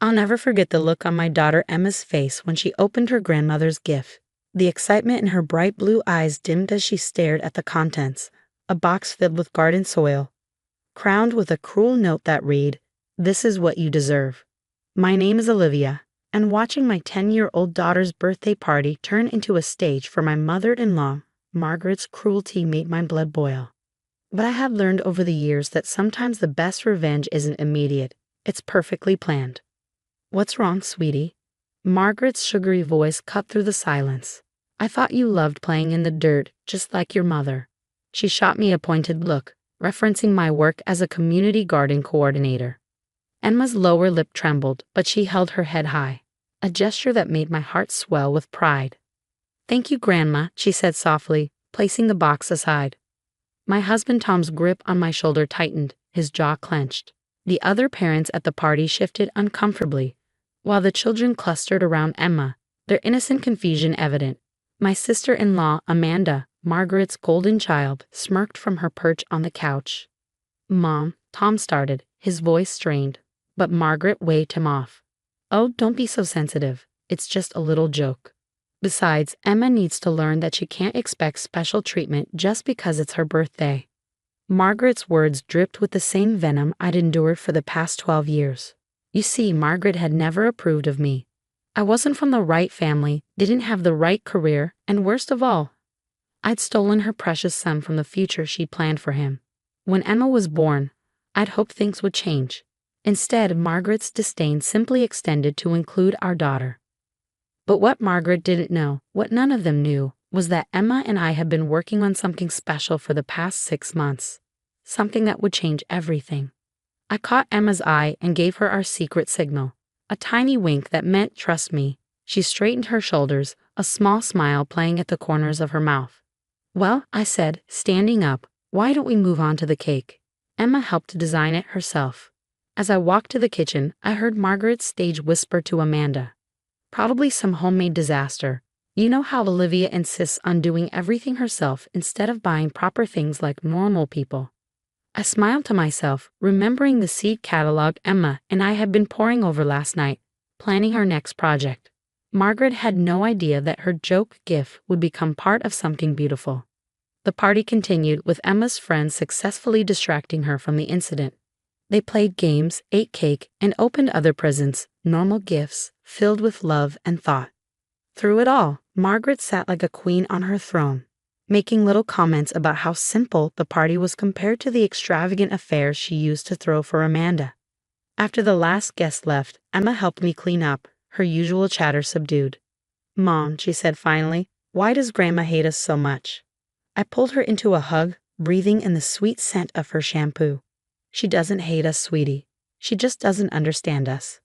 I'll never forget the look on my daughter Emma's face when she opened her grandmother's gift. The excitement in her bright blue eyes dimmed as she stared at the contents, a box filled with garden soil, crowned with a cruel note that read, "This is what you deserve. My name is Olivia," and watching my 10-year-old daughter's birthday party turn into a stage for my mother-in-law, Margaret's cruelty made my blood boil. But I have learned over the years that sometimes the best revenge isn't immediate, it's perfectly planned. "What's wrong, sweetie?" Margaret's sugary voice cut through the silence. "I thought you loved playing in the dirt, just like your mother." She shot me a pointed look, referencing my work as a community garden coordinator. Emma's lower lip trembled, but she held her head high, a gesture that made my heart swell with pride. "Thank you, Grandma," she said softly, placing the box aside. My husband Tom's grip on my shoulder tightened, his jaw clenched. The other parents at the party shifted uncomfortably, while the children clustered around Emma, their innocent confusion evident. My sister-in-law, Amanda, Margaret's golden child, smirked from her perch on the couch. "Mom," Tom started, his voice strained, but Margaret waved him off. "Oh, don't be so sensitive. It's just a little joke. Besides, Emma needs to learn that she can't expect special treatment just because it's her birthday." Margaret's words dripped with the same venom I'd endured for the past 12 years. You see, Margaret had never approved of me. I wasn't from the right family, didn't have the right career, and worst of all, I'd stolen her precious son from the future she'd planned for him. When Emma was born, I'd hoped things would change. Instead, Margaret's disdain simply extended to include our daughter. But what Margaret didn't know, what none of them knew, was that Emma and I had been working on something special for the past 6 months. Something that would change everything. I caught Emma's eye and gave her our secret signal. A tiny wink that meant trust me. She straightened her shoulders, a small smile playing at the corners of her mouth. "Well," I said, standing up, "why don't we move on to the cake?" Emma helped to design it herself. As I walked to the kitchen, I heard Margaret's stage whisper to Amanda. "Probably some homemade disaster. You know how Olivia insists on doing everything herself instead of buying proper things like normal people." I smiled to myself, remembering the seed catalog Emma and I had been poring over last night, planning her next project. Margaret had no idea that her joke gift would become part of something beautiful. The party continued, with Emma's friends successfully distracting her from the incident. They played games, ate cake, and opened other presents, normal gifts, filled with love and thought. Through it all, Margaret sat like a queen on her throne, making little comments about how simple the party was compared to the extravagant affairs she used to throw for Amanda. After the last guest left, Emma helped me clean up, her usual chatter subdued. "Mom," she said finally, "why does Grandma hate us so much?" I pulled her into a hug, breathing in the sweet scent of her shampoo. "She doesn't hate us, sweetie. She just doesn't understand us.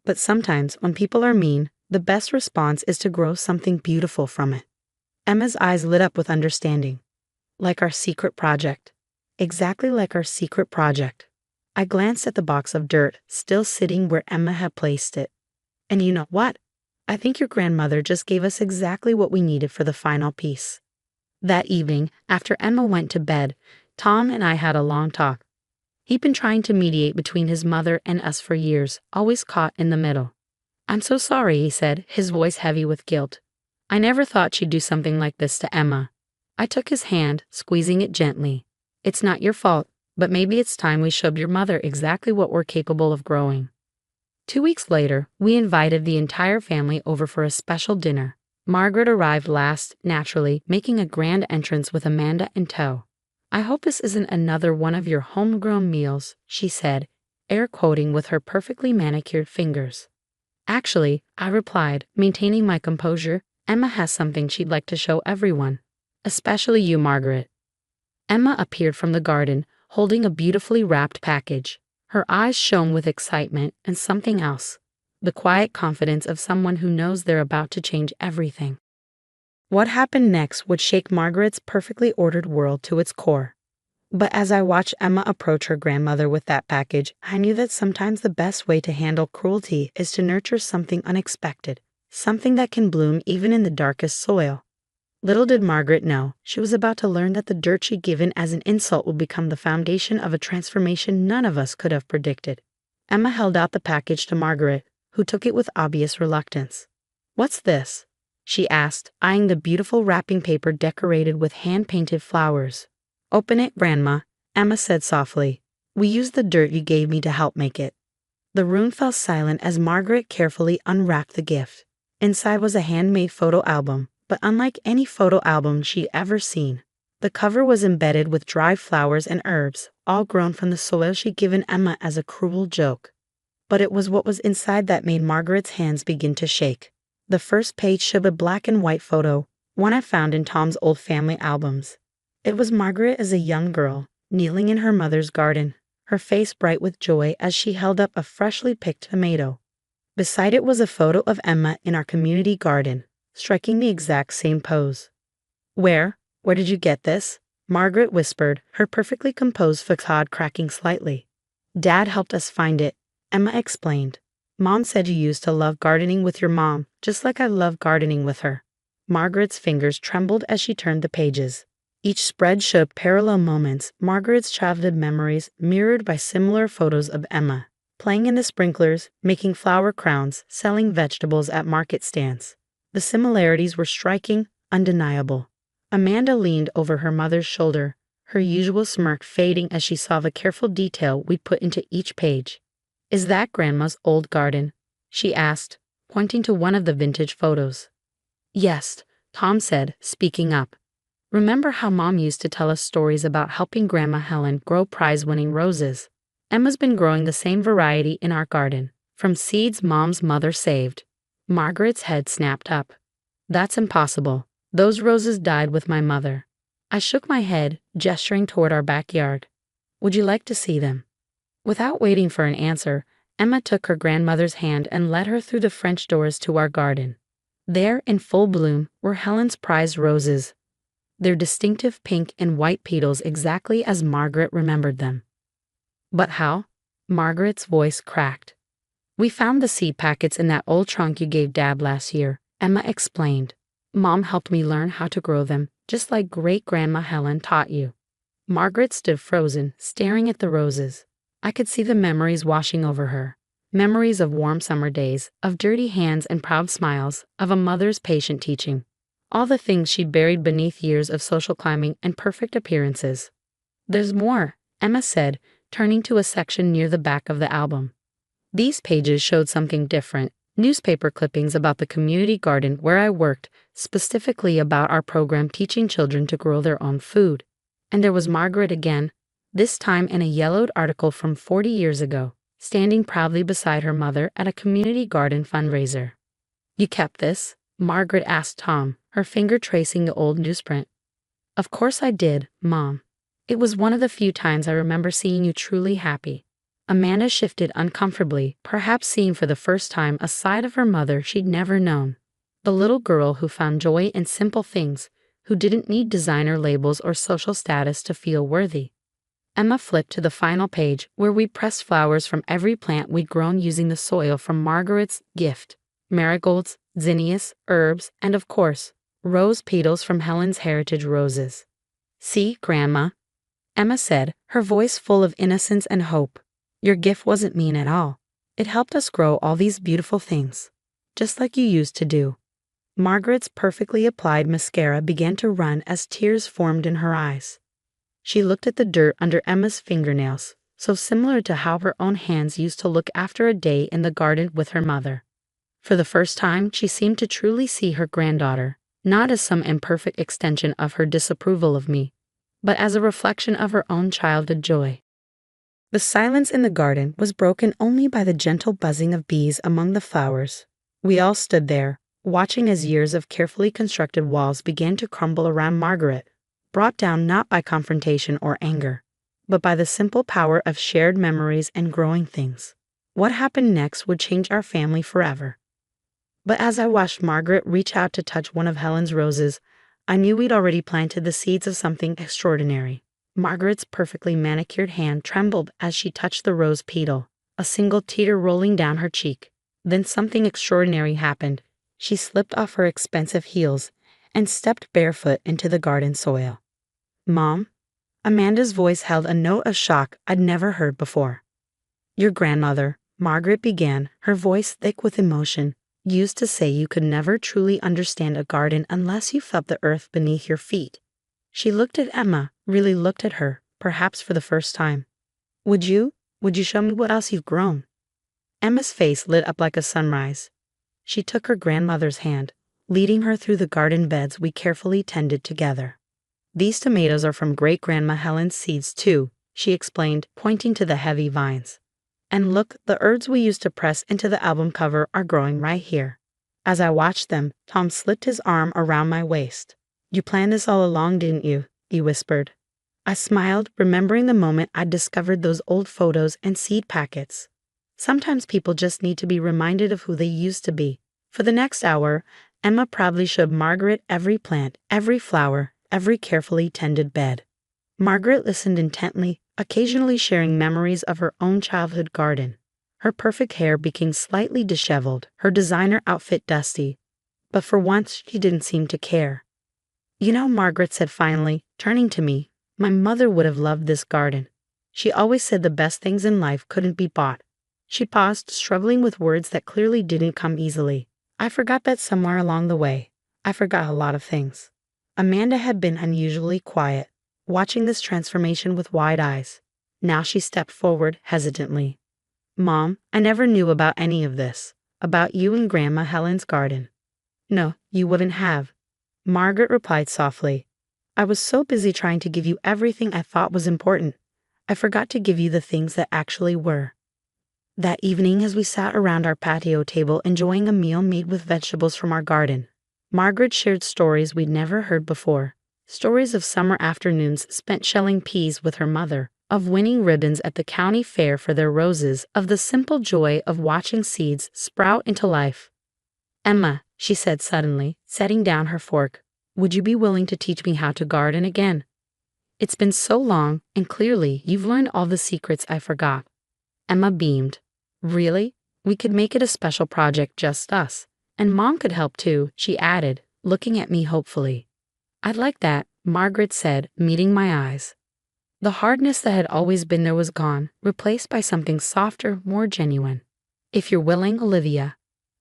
But sometimes, when people are mean, the best response is to grow something beautiful from it." Emma's eyes lit up with understanding. "Like our secret project." Exactly like our secret project. I glanced at the box of dirt, still sitting where Emma had placed it. "And you know what? I think your grandmother just gave us exactly what we needed for the final piece." That evening, after Emma went to bed, Tom and I had a long talk. He'd been trying to mediate between his mother and us for years, always caught in the middle. "I'm so sorry," he said, his voice heavy with guilt. "I never thought she'd do something like this to Emma." I took his hand, squeezing it gently. "It's not your fault, but maybe it's time we showed your mother exactly what we're capable of growing." 2 weeks later, we invited the entire family over for a special dinner. Margaret arrived last, naturally, making a grand entrance with Amanda in tow. "I hope this isn't another one of your homegrown meals," she said, air quoting with her perfectly manicured fingers. "Actually," I replied, maintaining my composure, "Emma has something she'd like to show everyone. Especially you, Margaret." Emma appeared from the garden, holding a beautifully wrapped package. Her eyes shone with excitement and something else, the quiet confidence of someone who knows they're about to change everything. What happened next would shake Margaret's perfectly ordered world to its core. But as I watched Emma approach her grandmother with that package, I knew that sometimes the best way to handle cruelty is to nurture something unexpected, something that can bloom even in the darkest soil. Little did Margaret know, she was about to learn that the dirt she'd given as an insult would become the foundation of a transformation none of us could have predicted. Emma held out the package to Margaret, who took it with obvious reluctance. "What's this?" she asked, eyeing the beautiful wrapping paper decorated with hand-painted flowers. "Open it, Grandma," Emma said softly. "We used the dirt you gave me to help make it." The room fell silent as Margaret carefully unwrapped the gift. Inside was a handmade photo album, but unlike any photo album she'd ever seen. The cover was embedded with dried flowers and herbs, all grown from the soil she'd given Emma as a cruel joke. But it was what was inside that made Margaret's hands begin to shake. The first page showed a black and white photo, one I found in Tom's old family albums. It was Margaret as a young girl, kneeling in her mother's garden, her face bright with joy as she held up a freshly picked tomato. Beside it was a photo of Emma in our community garden, striking the exact same pose. Where did you get this?" Margaret whispered, her perfectly composed facade cracking slightly. "Dad helped us find it," Emma explained. "Mom said you used to love gardening with your mom, just like I love gardening with her." Margaret's fingers trembled as she turned the pages. Each spread showed parallel moments, Margaret's childhood memories mirrored by similar photos of Emma, playing in the sprinklers, making flower crowns, selling vegetables at market stands. The similarities were striking, undeniable. Amanda leaned over her mother's shoulder, her usual smirk fading as she saw the careful detail we'd put into each page. "Is that Grandma's old garden?" she asked, pointing to one of the vintage photos. "Yes," Tom said, speaking up. "Remember how Mom used to tell us stories about helping Grandma Helen grow prize-winning roses? Emma's been growing the same variety in our garden, from seeds Mom's mother saved." Margaret's head snapped up. "That's impossible. Those roses died with my mother." I shook my head, gesturing toward our backyard. "Would you like to see them?" Without waiting for an answer, Emma took her grandmother's hand and led her through the French doors to our garden. There, in full bloom, were Helen's prized roses, their distinctive pink and white petals exactly as Margaret remembered them. "But how?" Margaret's voice cracked. "We found the seed packets in that old trunk you gave Dad last year," Emma explained. "Mom helped me learn how to grow them, just like great-grandma Helen taught you." Margaret stood frozen, staring at the roses. I could see the memories washing over her. Memories of warm summer days, of dirty hands and proud smiles, of a mother's patient teaching. All the things she'd buried beneath years of social climbing and perfect appearances. "There's more," Emma said, turning to a section near the back of the album. These pages showed something different. Newspaper clippings about the community garden where I worked, specifically about our program teaching children to grow their own food. And there was Margaret again, this time in a yellowed article from 40 years ago, standing proudly beside her mother at a community garden fundraiser. "You kept this?" Margaret asked Tom, her finger tracing the old newsprint. "Of course I did, Mom. It was one of the few times I remember seeing you truly happy." Amanda shifted uncomfortably, perhaps seeing for the first time a side of her mother she'd never known. The little girl who found joy in simple things, who didn't need designer labels or social status to feel worthy. Emma flipped to the final page, where we pressed flowers from every plant we'd grown using the soil from Margaret's gift: marigolds, zinnias, herbs, and of course, rose petals from Helen's heritage roses. "See, Grandma," Emma said, her voice full of innocence and hope. "Your gift wasn't mean at all. It helped us grow all these beautiful things, just like you used to do." Margaret's perfectly applied mascara began to run as tears formed in her eyes. She looked at the dirt under Emma's fingernails, so similar to how her own hands used to look after a day in the garden with her mother. For the first time, she seemed to truly see her granddaughter, not as some imperfect extension of her disapproval of me, but as a reflection of her own childhood joy. The silence in the garden was broken only by the gentle buzzing of bees among the flowers. We all stood there, watching as years of carefully constructed walls began to crumble around Margaret, brought down not by confrontation or anger, but by the simple power of shared memories and growing things. What happened next would change our family forever. But as I watched Margaret reach out to touch one of Helen's roses, I knew we'd already planted the seeds of something extraordinary. Margaret's perfectly manicured hand trembled as she touched the rose petal, a single tear rolling down her cheek. Then something extraordinary happened. She slipped off her expensive heels and stepped barefoot into the garden soil. "Mom?" Amanda's voice held a note of shock I'd never heard before. "Your grandmother," Margaret began, her voice thick with emotion. Used to say you could never truly understand a garden unless you felt the earth beneath your feet. She looked at Emma, really looked at her, perhaps for the first time. Would you? Would you show me what else you've grown? Emma's face lit up like a sunrise. She took her grandmother's hand, leading her through the garden beds we carefully tended together. These tomatoes are from great-grandma Helen's seeds too, she explained, pointing to the heavy vines. And look, the herbs we used to press into the album cover are growing right here. As I watched them, Tom slipped his arm around my waist. You planned this all along, didn't you? He whispered. I smiled, remembering the moment I'd discovered those old photos and seed packets. Sometimes people just need to be reminded of who they used to be. For the next hour, Emma proudly showed Margaret every plant, every flower, every carefully tended bed. Margaret listened intently, occasionally sharing memories of her own childhood garden. Her perfect hair became slightly disheveled, her designer outfit dusty. But for once, she didn't seem to care. You know, Margaret said finally, turning to me, my mother would have loved this garden. She always said the best things in life couldn't be bought. She paused, struggling with words that clearly didn't come easily. I forgot that somewhere along the way. I forgot a lot of things. Amanda had been unusually quiet, watching this transformation with wide eyes. Now she stepped forward hesitantly. Mom, I never knew about any of this, about you and Grandma Helen's garden. No, you wouldn't have. Margaret replied softly. I was so busy trying to give you everything I thought was important. I forgot to give you the things that actually were. That evening, as we sat around our patio table enjoying a meal made with vegetables from our garden, Margaret shared stories we'd never heard before. Stories of summer afternoons spent shelling peas with her mother, of winning ribbons at the county fair for their roses, of the simple joy of watching seeds sprout into life. Emma, she said suddenly, setting down her fork, would you be willing to teach me how to garden again? It's been so long, and clearly you've learned all the secrets I forgot. Emma beamed. Really? We could make it a special project, just us. And Mom could help too, she added, looking at me hopefully. I'd like that, Margaret said, meeting my eyes. The hardness that had always been there was gone, replaced by something softer, more genuine. If you're willing, Olivia.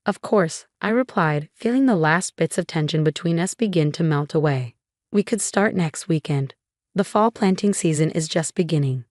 Of course, I replied, feeling the last bits of tension between us begin to melt away. We could start next weekend. The fall planting season is just beginning.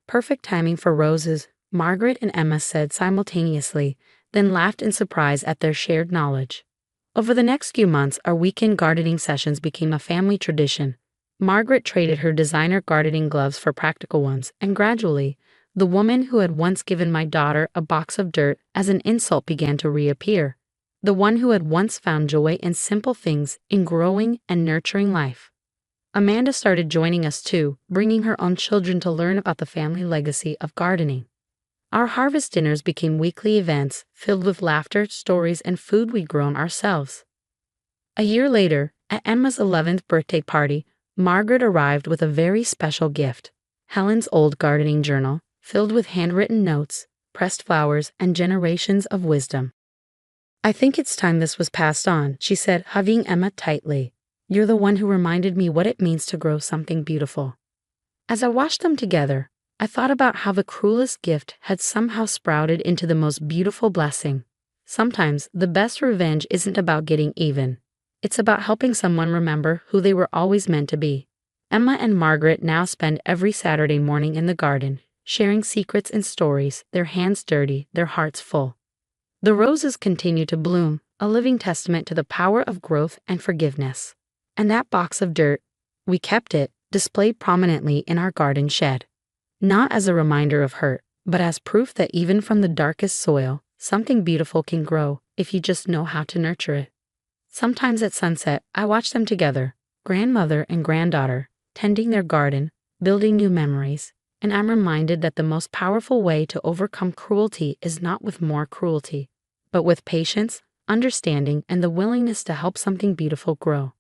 Perfect timing for roses, Margaret and Emma said simultaneously, then laughed in surprise at their shared knowledge. Over the next few months, our weekend gardening sessions became a family tradition. Margaret traded her designer gardening gloves for practical ones, and gradually, the woman who had once given my daughter a box of dirt as an insult began to reappear. The one who had once found joy in simple things, in growing and nurturing life. Amanda started joining us too, bringing her own children to learn about the family legacy of gardening. Our harvest dinners became weekly events filled with laughter, stories, and food we'd grown ourselves. A year later, at Emma's 11th birthday party, Margaret arrived with a very special gift, Helen's old gardening journal, filled with handwritten notes, pressed flowers, and generations of wisdom. I think it's time this was passed on, she said, hugging Emma tightly. You're the one who reminded me what it means to grow something beautiful. As I watched them together, I thought about how the cruelest gift had somehow sprouted into the most beautiful blessing. Sometimes the best revenge isn't about getting even. It's about helping someone remember who they were always meant to be. Emma and Margaret now spend every Saturday morning in the garden, sharing secrets and stories, their hands dirty, their hearts full. The roses continue to bloom, a living testament to the power of growth and forgiveness. And that box of dirt, we kept it, displayed prominently in our garden shed. Not as a reminder of hurt, but as proof that even from the darkest soil, something beautiful can grow if you just know how to nurture it. Sometimes at sunset, I watch them together, grandmother and granddaughter, tending their garden, building new memories, and I'm reminded that the most powerful way to overcome cruelty is not with more cruelty, but with patience, understanding, and the willingness to help something beautiful grow.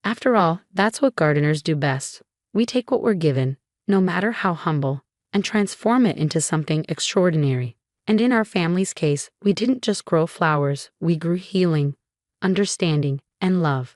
After all, that's what gardeners do best. We take what we're given, no matter how humble, and transform it into something extraordinary. And in our family's case, we didn't just grow flowers, we grew healing, understanding, and love.